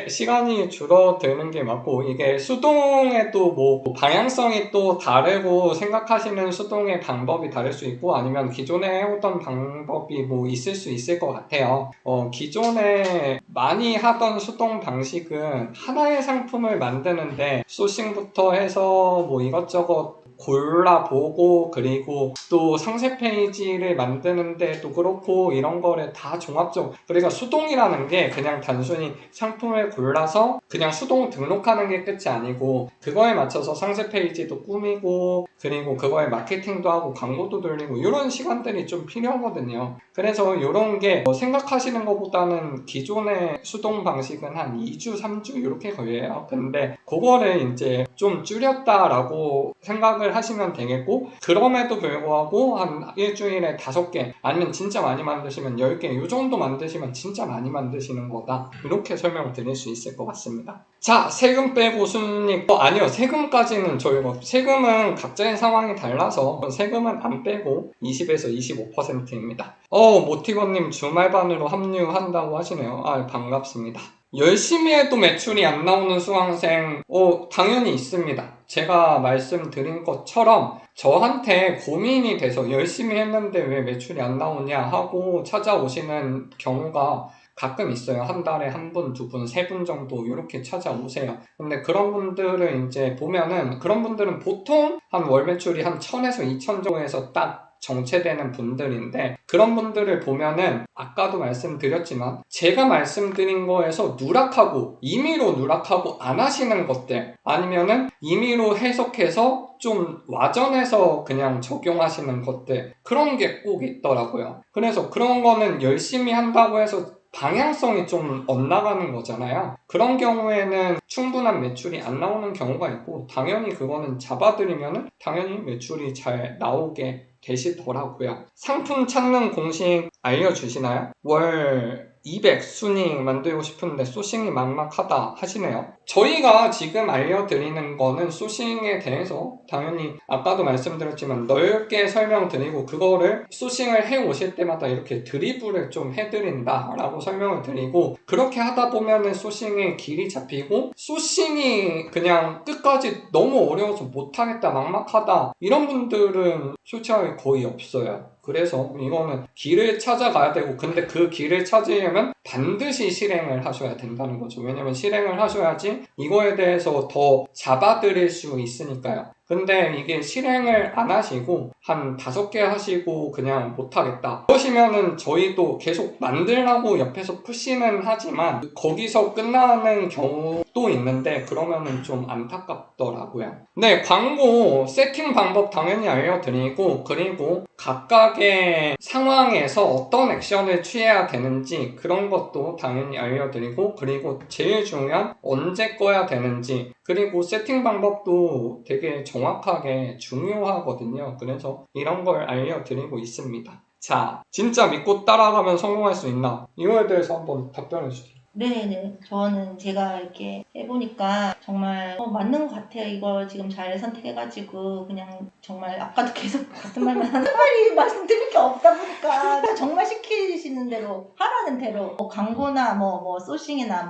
시간이 줄어드는 게 맞고 이게 수동에도 뭐 방향성이 또 다르고 생각하시는 수동의 방법이 다를 수 있고 아니면 기존에 해오던 방법이 뭐 있을 수 있을 것 같아요. 기존에 많이 하던 수동 방식은 하나의 상품을 만드는데 소싱부터 해서 뭐 이것저것 골라보고 그리고 또 상세 페이지를 만드는데도 그렇고 이런 거를 다 종합적으로 그러니까 수동이라는 게 그냥 단순히 상품을 골라서 그냥 수동 등록하는 게 끝이 아니고 그거에 맞춰서 상세 페이지도 꾸미고 그리고 그거에 마케팅도 하고 광고도 돌리고 이런 시간들이 좀 필요하거든요. 그래서 이런 게 생각하시는 것보다는 기존의 수동 방식은 한 2주, 3주 이렇게 걸려요. 근데 그거를 이제 좀 줄였다라고 생각을 하시면 되겠고 그럼에도 불구하고 한 일주일에 5개 아니면 진짜 많이 만드시면 10개 이 정도 만드시면 진짜 많이 만드시는 거다. 이렇게 설명을 드릴 수 있을 것 같습니다. 자, 세금 빼고 순이익 아니요. 세금까지는 저희가 세금은 각자의 상황이 달라서 세금은 안 빼고 20에서 25%입니다. 모티건님 주말반으로 합류한다고 하시네요. 반갑습니다. 열심히 해도 매출이 안 나오는 수강생 당연히 있습니다. 제가 말씀드린 것처럼 저한테 고민이 돼서 열심히 했는데 왜 매출이 안 나오냐 하고 찾아오시는 경우가 가끔 있어요. 한 달에 한 분, 두 분, 세 분 정도 이렇게 찾아오세요. 근데 그런 분들을 이제 보면은 그런 분들은 보통 한 월 매출이 한 1000에서 2000 정도에서 딱 정체되는 분들인데 그런 분들을 보면은 아까도 말씀드렸지만 제가 말씀드린 거에서 누락하고 임의로 누락하고 안 하시는 것들 아니면은 임의로 해석해서 좀 와전해서 그냥 적용하시는 것들 그런 게 꼭 있더라고요. 그래서 그런 거는 열심히 한다고 해서 방향성이 좀 엇나가는 거잖아요. 그런 경우에는 충분한 매출이 안 나오는 경우가 있고 당연히 그거는 잡아드리면 당연히 매출이 잘 나오게 되시더라고요. 상품 찾는 공식 알려주시나요? 월 200 순익 만들고 싶은데 소싱이 막막하다 하시네요. 저희가 지금 알려드리는 거는 소싱에 대해서 당연히 아까도 말씀드렸지만 넓게 설명드리고 그거를 소싱을 해오실 때마다 이렇게 드리블을 좀 해드린다 라고 설명을 드리고 그렇게 하다 보면은 소싱의 길이 잡히고 소싱이 그냥 끝까지 너무 어려워서 못하겠다 막막하다 이런 분들은 솔직하게 거의 없어요. 그래서 이거는 길을 찾아가야 되고 근데 그 길을 찾으려면 반드시 실행을 하셔야 된다는 거죠. 왜냐면 실행을 하셔야지 이거에 대해서 더 잡아드릴 수 있으니까요. 근데 이게 실행을 안 하시고 한 5개 하시고 그냥 못하겠다 그러시면은 저희도 계속 만들라고 옆에서 푸시는 하지만 거기서 끝나는 경우도 있는데 그러면은 좀 안타깝더라고요. 네, 광고 세팅 방법 당연히 알려드리고 그리고 각각의 상황에서 어떤 액션을 취해야 되는지 그런 것도 당연히 알려드리고 그리고 제일 중요한 언제 꺼야 되는지 그리고 세팅 방법도 되게 정확하게 중요하거든요. 그래서 이런 걸 알려드리고 있습니다. 자, 진짜 믿고 따라가면 성공할 수 있나? 이거에 대해서 한번 답변해 주세요. 네네. 저는 제가 이렇게 해보니까 정말 맞는 것 같아요. 이걸 지금 잘 선택해가지고 그냥 정말 아까도 계속 같은 말만 하는 말이 말씀드릴 게 없다 보니까 정말 시키시는 대로 하라는 대로 광고나 뭐 소싱이나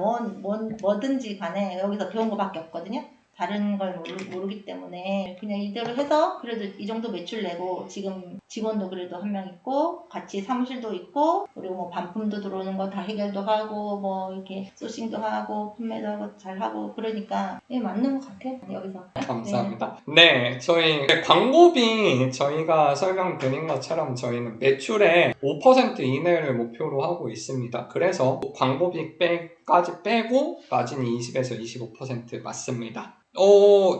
뭐든지 간에 여기서 배운 거밖에 없거든요. 다른 걸 모르기 때문에 그냥 이대로 해서 그래도 이 정도 매출 내고 지금 직원도 그래도 한 명 있고 같이 사무실도 있고 그리고 뭐 반품도 들어오는 거 다 해결도 하고 뭐 이렇게 소싱도 하고 판매도 하고 잘 하고 그러니까 맞는 것 같아요. 여기서. 감사합니다. 네, 저희 광고비 저희가 설명드린 것처럼 저희는 매출의 5% 이내를 목표로 하고 있습니다. 그래서 광고비까지 빼고 마진이 20에서 25% 맞습니다.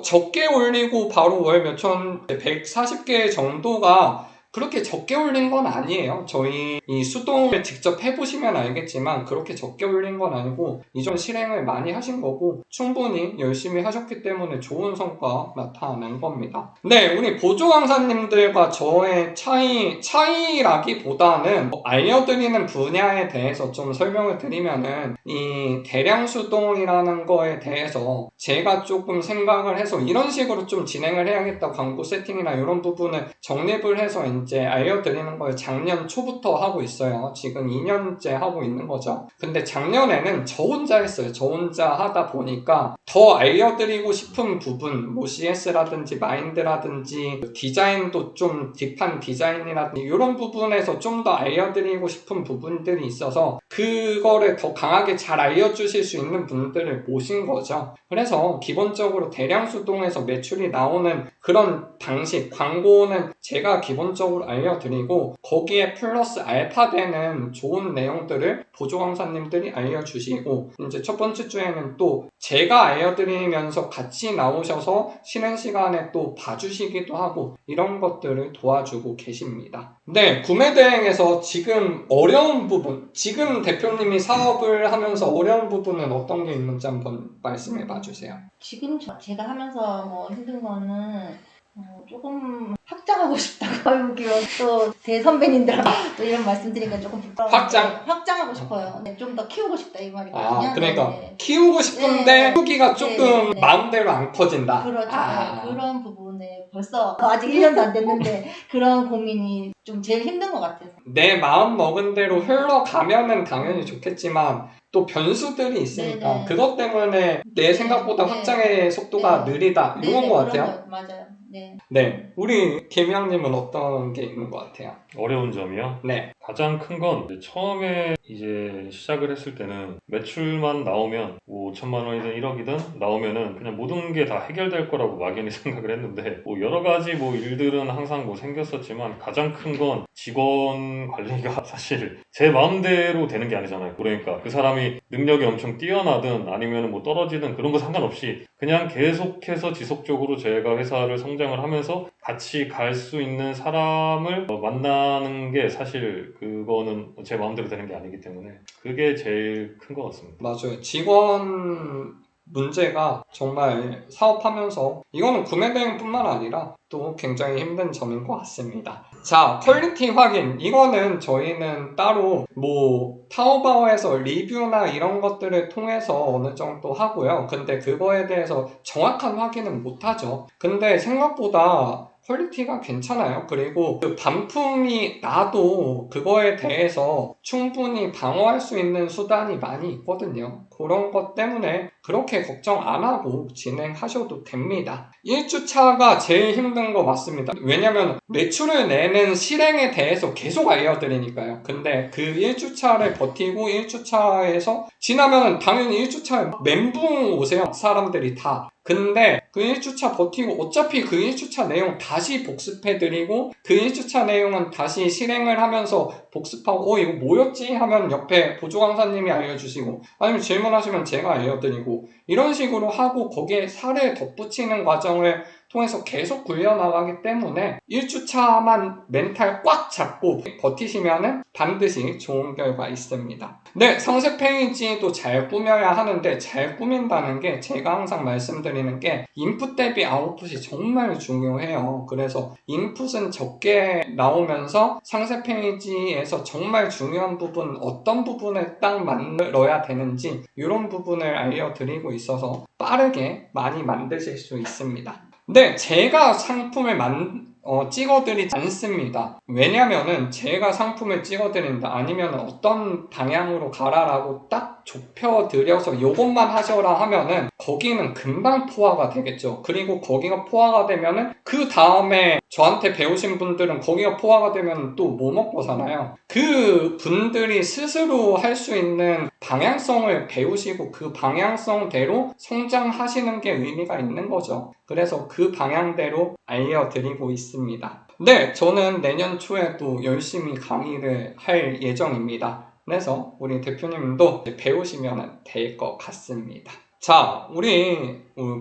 적게 올리고 바로 월 몇천 140개 정도가 그렇게 적게 올린 건 아니에요. 저희 이 수동을 직접 해보시면 알겠지만 그렇게 적게 올린 건 아니고 이전 실행을 많이 하신 거고 충분히 열심히 하셨기 때문에 좋은 성과 나타난 겁니다. 네, 우리 보조 강사님들과 저의 차이라기보다는 알려드리는 분야에 대해서 좀 설명을 드리면은 이 대량 수동이라는 거에 대해서 제가 조금 생각을 해서 이런 식으로 좀 진행을 해야겠다 광고 세팅이나 이런 부분을 정립을 해서 이제 알려드리는 걸 작년 초부터 하고 있어요. 지금 2년째 하고 있는 거죠. 근데 작년에는 저 혼자 했어요. 저 혼자 하다 보니까 더 알려드리고 싶은 부분 뭐 CS라든지 마인드라든지 디자인도 좀 딥한 디자인이라든지 이런 부분에서 좀 더 알려드리고 싶은 부분들이 있어서 그거를 더 강하게 잘 알려주실 수 있는 분들을 모신 거죠. 그래서 기본적으로 대량 수동에서 매출이 나오는 그런 방식 광고는 제가 기본적으로 알려드리고 거기에 플러스 알파 되는 좋은 내용들을 보조 강사님들이 알려주시고 이제 첫 번째 주에는 또 제가 알려드리면서 같이 나오셔서 쉬는 시간에 또 봐주시기도 하고 이런 것들을 도와주고 계십니다. 네, 구매 대행에서 지금 어려운 부분 지금 대표님이 사업을 하면서 어려운 부분은 어떤 게 있는지 한번 말씀해 봐주세요. 지금 제가 하면서 뭐 힘든 거는 조금 확장하고 싶다고 아유 귀여워 또 대선배님들하고 또 이런 말씀드리니까 조금 부끄러운데 확장하고 싶어요. 네, 좀 더 키우고 싶다 이 말이거든요. 그러니까 네. 키우고 싶은데 키우기가 조금 네. 마음대로 안 커진다. 그렇죠. 그런 부분에 벌써 아직 1년도 안 됐는데 그런 고민이 좀 제일 힘든 것 같아요. 내 마음 먹은 대로 흘러가면은 당연히 좋겠지만 또 변수들이 있으니까 네네. 그것 때문에 내 생각보다 네. 확장의 속도가 네. 느리다 이런 네네, 것 그런 같아요. 거 맞아요. 네. 네, 우리 김영님은 어떤 게 있는 것 같아요? 어려운 점이요? 네, 가장 큰 건 처음에 이제 시작을 했을 때는 매출만 나오면 뭐 5천만 원이든 1억이든 나오면은 그냥 모든 게 다 해결될 거라고 막연히 생각을 했는데 뭐 여러 가지 뭐 일들은 항상 뭐 생겼었지만 가장 큰 건 직원 관리가 사실 제 마음대로 되는 게 아니잖아요. 그러니까 그 사람이 능력이 엄청 뛰어나든 아니면 뭐 떨어지든 그런 거 상관없이 그냥 계속해서 지속적으로 제가 회사를 성장을 하면서 같이 갈 수 있는 사람을 만나는 게 사실 그거는 제 마음대로 되는 게 아니기 때문에 그게 제일 큰 것 같습니다. 맞아요. 직원 문제가 정말 사업하면서 이거는 구매 대행뿐만 아니라 또 굉장히 힘든 점인 것 같습니다. 자, 퀄리티 확인. 이거는 저희는 따로 뭐 타오바오에서 리뷰나 이런 것들을 통해서 어느 정도 하고요. 근데 그거에 대해서 정확한 확인은 못하죠. 근데 생각보다 퀄리티가 괜찮아요. 그리고 그 반품이 나도 그거에 대해서 충분히 방어할 수 있는 수단이 많이 있거든요. 그런 것 때문에 그렇게 걱정 안 하고 진행하셔도 됩니다. 1주차가 제일 힘든 거 맞습니다. 왜냐면 매출을 내는 실행에 대해서 계속 알려드리니까요. 근데 그 1주차를 버티고 1주차에서 지나면 당연히 1주차에 멘붕 오세요. 사람들이 다. 근데 그 1주차 버티고 어차피 그 1주차 내용 다시 복습해드리고 그 1주차 내용은 다시 실행을 하면서 복습하고 이거 뭐였지? 하면 옆에 보조강사님이 알려주시고 아니면 질문하시면 제가 알려드리고 이런 식으로 하고 거기에 살을 덧붙이는 과정을 통해서 계속 굴려나가기 때문에 1주차만 멘탈 꽉 잡고 버티시면 반드시 좋은 결과 있습니다. 네, 상세 페이지도 잘 꾸며야 하는데 잘 꾸민다는 게 제가 항상 말씀드리는 게 인풋 대비 아웃풋이 정말 중요해요. 그래서 인풋은 적게 나오면서 상세 페이지에서 정말 중요한 부분 어떤 부분을 딱 만들어야 되는지 이런 부분을 알려드리고 있어서 빠르게 많이 만드실 수 있습니다. 네, 제가 상품을 찍어드리지 않습니다. 왜냐면은 제가 상품을 찍어드린다 아니면 어떤 방향으로 가라라고 딱 좁혀드려서 이것만 하셔라 하면은 거기는 금방 포화가 되겠죠. 그리고 거기가 포화가 되면은 그 다음에 저한테 배우신 분들은 거기가 포화가 되면 또 뭐 먹고 사나요? 그 분들이 스스로 할 수 있는 방향성을 배우시고 그 방향성대로 성장하시는 게 의미가 있는 거죠. 그래서 그 방향대로 알려드리고 있습니다. 네, 저는 내년 초에 또 열심히 강의를 할 예정입니다. 그래서 우리 대표님도 배우시면 될 것 같습니다. 자, 우리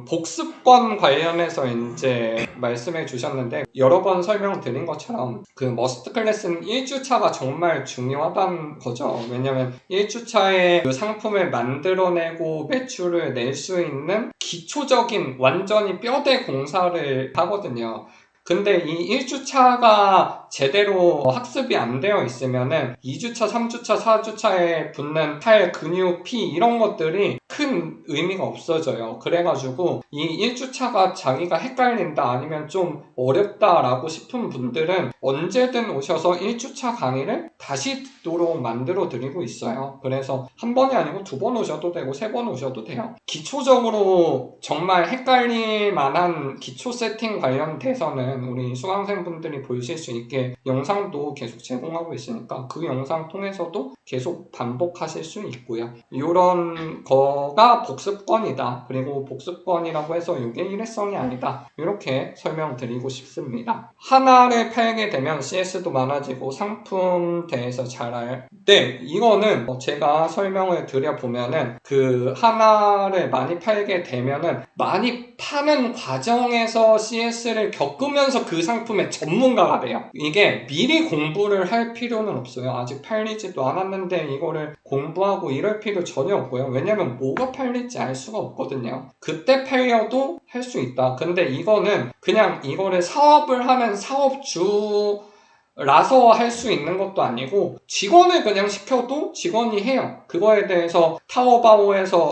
복습권 관련해서 이제 말씀해 주셨는데 여러 번 설명드린 것처럼 그 머스트 클래스는 1주차가 정말 중요하다는 거죠. 왜냐면 1주차에 그 상품을 만들어내고 매출을 낼 수 있는 기초적인 완전히 뼈대 공사를 하거든요. 근데 이 1주차가 제대로 학습이 안 되어 있으면은 2주차, 3주차, 4주차에 붙는 팔, 근육, 피 이런 것들이 큰 의미가 없어져요. 그래가지고 이 1주차가 자기가 헷갈린다 아니면 좀 어렵다라고 싶은 분들은 언제든 오셔서 1주차 강의를 다시 듣도록 만들어 드리고 있어요. 그래서 한 번이 아니고 2번 오셔도 되고 3번 오셔도 돼요. 기초적으로 정말 헷갈릴 만한 기초 세팅 관련돼서는 우리 수강생분들이 보실 수 있게 영상도 계속 제공하고 있으니까 그 영상 통해서도 계속 반복하실 수 있고요. 이런 거가 복습권이다. 그리고 복습권이라고 해서 이게 일회성이 아니다. 이렇게 설명드리고 싶습니다. 하나를 팔게 되면 CS도 많아지고 상품 대해서 잘 네, 이거는 제가 설명을 드려보면은 그 하나를 많이 팔게 되면은 많이 파는 과정에서 CS를 겪으면서 그 상품의 전문가가 돼요. 이게 미리 공부를 할 필요는 없어요. 아직 팔리지도 않았는데 이거를 공부하고 이럴 필요 전혀 없고요. 왜냐면 뭐가 팔릴지 알 수가 없거든요. 그때 팔려도 할 수 있다. 근데 이거는 그냥 이거를 사업을 하는 사업주 라서 할 수 있는 것도 아니고 직원을 그냥 시켜도 직원이 해요. 그거에 대해서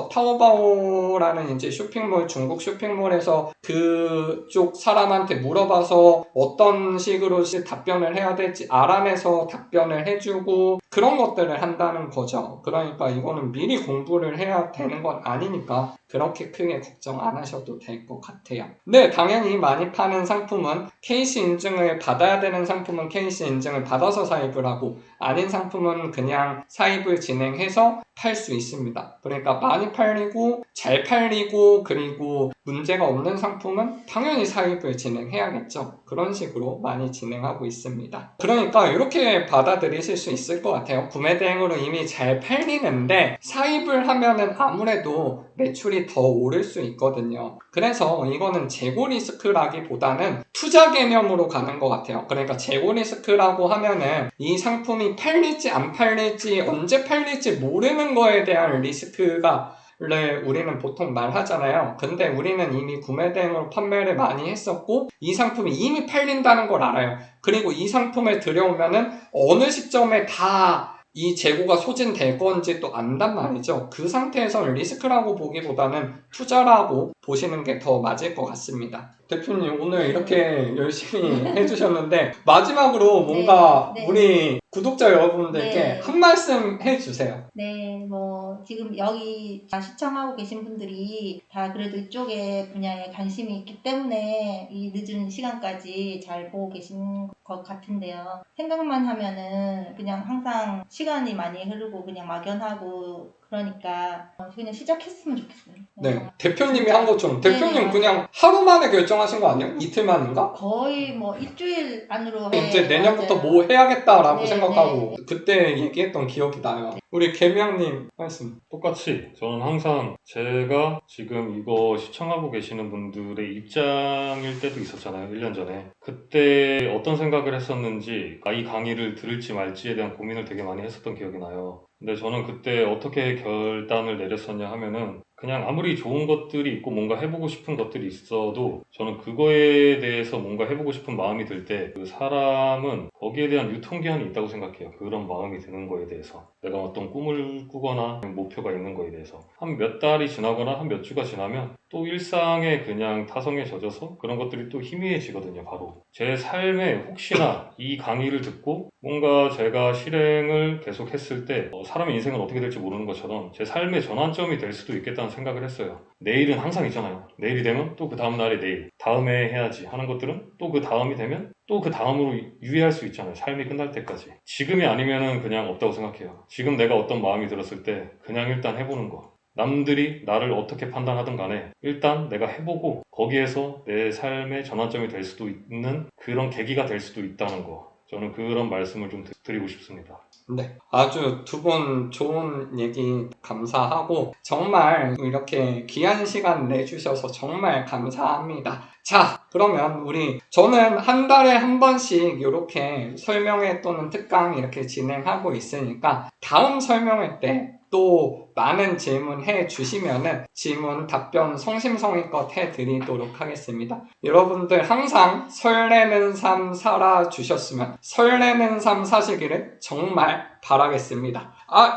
타오바오라는 이제 쇼핑몰, 중국 쇼핑몰에서 그쪽 사람한테 물어봐서 어떤 식으로 답변을 해야 될지 알아내서 답변을 해주고 그런 것들을 한다는 거죠. 그러니까 이거는 미리 공부를 해야 되는 건 아니니까 그렇게 크게 걱정 안 하셔도 될 것 같아요. 네, 당연히 많이 파는 상품은 KC 인증을 받아야 되는 상품은 KC 인증을 받아서 사입을 하고 아닌 상품은 그냥 사입을 진행해서 팔 수 있습니다. 그러니까 많이 팔리고 잘 팔리고 그리고 문제가 없는 상품은 당연히 사입을 진행해야겠죠. 그런 식으로 많이 진행하고 있습니다. 그러니까 이렇게 받아들이실 수 있을 것 같아요. 구매 대행으로 이미 잘 팔리는데 사입을 하면은 아무래도 매출이 더 오를 수 있거든요. 그래서 이거는 재고 리스크라기보다는 투자 개념으로 가는 것 같아요. 그러니까 재고 리스크라고 하면은 이 상품이 팔릴지 안 팔릴지 언제 팔릴지 모르는 거에 대한 리스크가 우리는 보통 말하잖아요. 근데 우리는 이미 구매 대행으로 판매를 많이 했었고 이 상품이 이미 팔린다는 걸 알아요. 그리고 이 상품을 들여오면은 어느 시점에 다 이 재고가 소진될 건지 또 안단 말이죠. 그 상태에서 리스크라고 보기보다는 투자라고 보시는 게 더 맞을 것 같습니다. 대표님 오늘 이렇게 열심히 해주셨는데 마지막으로 뭔가 네. 우리 구독자 여러분들께 네. 한 말씀 해주세요. 네, 뭐 지금 여기 다 시청하고 계신 분들이 다 그래도 이쪽에 분야에 관심이 있기 때문에 이 늦은 시간까지 잘 보고 계신 것 같은데요. 생각만 하면은 그냥 항상 시간이 많이 흐르고 그냥 막연하고 그러니까 그냥 시작했으면 좋겠어요. 네, 대표님이 진짜. 한 것처럼 대표님 네, 그냥 하루 만에 결정하신 거 아니에요? 이틀 만인가? 거의 뭐 일주일 안으로 이제 내년부터 맞아요. 뭐 해야겠다라고 네, 생각하고 네. 그때 얘기했던 기억이 나요. 우리 개명님 말씀. 똑같이 저는 항상 제가 지금 이거 시청하고 계시는 분들의 입장일 때도 있었잖아요. 1년 전에. 그때 어떤 생각을 했었는지 이 강의를 들을지 말지에 대한 고민을 되게 많이 했었던 기억이 나요. 근데 저는 그때 어떻게 결단을 내렸었냐 하면은 그냥 아무리 좋은 것들이 있고 뭔가 해보고 싶은 것들이 있어도 저는 그거에 대해서 뭔가 해보고 싶은 마음이 들 때 그 사람은 거기에 대한 유통기한이 있다고 생각해요. 그런 마음이 드는 거에 대해서. 내가 어떤 꿈을 꾸거나 목표가 있는 거에 대해서. 한 몇 달이 지나거나 한 몇 주가 지나면 또 일상에 그냥 타성에 젖어서 그런 것들이 또 희미해지거든요, 바로. 제 삶에 혹시나 이 강의를 듣고 뭔가 제가 실행을 계속 했을 때 사람의 인생은 어떻게 될지 모르는 것처럼 제 삶의 전환점이 될 수도 있겠다는 생각을 했어요. 내일은 항상 있잖아요. 내일이 되면 또 그 다음 날이 내일, 다음에 해야지 하는 것들은 또 그 다음이 되면 또 그 다음으로 유의할 수 있잖아요. 삶이 끝날 때까지. 지금이 아니면은 그냥 없다고 생각해요. 지금 내가 어떤 마음이 들었을 때 그냥 일단 해보는 거. 남들이 나를 어떻게 판단하든 간에 일단 내가 해보고 거기에서 내 삶의 전환점이 될 수도 있는 그런 계기가 될 수도 있다는 거. 저는 그런 말씀을 좀 드리고 싶습니다. 네, 아주 두 분 좋은 얘기 감사하고 정말 이렇게 귀한 시간 내주셔서 정말 감사합니다. 자, 그러면 저는 한 달에 한 번씩 이렇게 설명회 또는 특강 이렇게 진행하고 있으니까 다음 설명회 때 또 많은 질문 해주시면은 질문 답변 성심성의껏 해드리도록 하겠습니다. 여러분들 항상 설레는 삶 살아주셨으면 설레는 삶 사시기를 정말 바라겠습니다.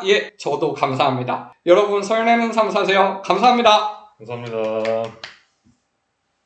예, 저도 감사합니다. 여러분 설레는 삶 사세요. 감사합니다. 감사합니다.